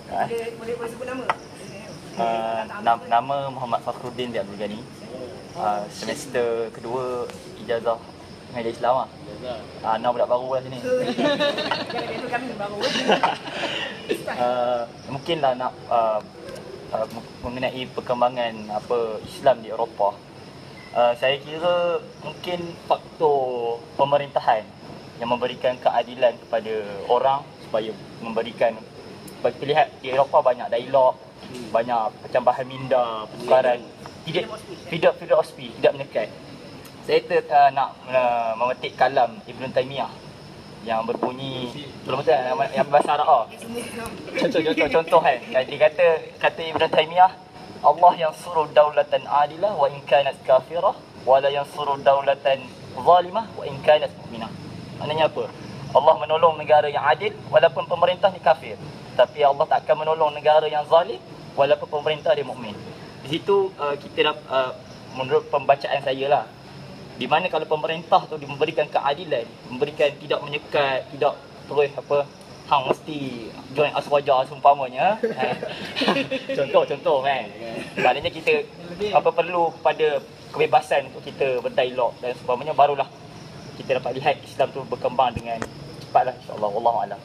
Boleh sebut nama? Nama Muhammad Fakhruddin bin Abdul Ghani. Semester kedua ijazah Mengajar Islam lah. Anak budak baru lah sini. Itu kami baru. Mungkinlah nak mengenai perkembangan Islam di Eropah. Saya kira mungkin faktor pemerintahan yang memberikan keadilan kepada orang supaya memberikan, bagi lihat di Eropah banyak dialog, banyak percambahan minda, pertukaran, tidak hospi, tidak menyekat. Saya nak memetik kalam Ibn Taymiyah yang berbunyi, belum betul yang bahasa Arab. Contoh kan. Dia kata Ibn Taymiyah, Allah yang suruh daulatan adilah wa in kanat kafirah wa la yansuru daulatan zalimah wa in kanat mu'minah. Maknanya apa? Allah menolong negara yang adil walaupun pemerintah ni kafir. Tapi Allah tak akan menolong negara yang zalim walaupun pemerintah dia mukmin. Di situ kita menurut pembacaan saya lah, di mana kalau pemerintah tu memberikan keadilan, memberikan tidak menyekat, tidak terus hang mesti join aswaja seumpamanya. Contoh kan. Maknanya kita perlu pada kebebasan untuk kita berdialog dan seumpamanya, barulah kita dapat lihat Islam tu berkembang dengan cepatlah, insya-Allah. Wallahu a'lam.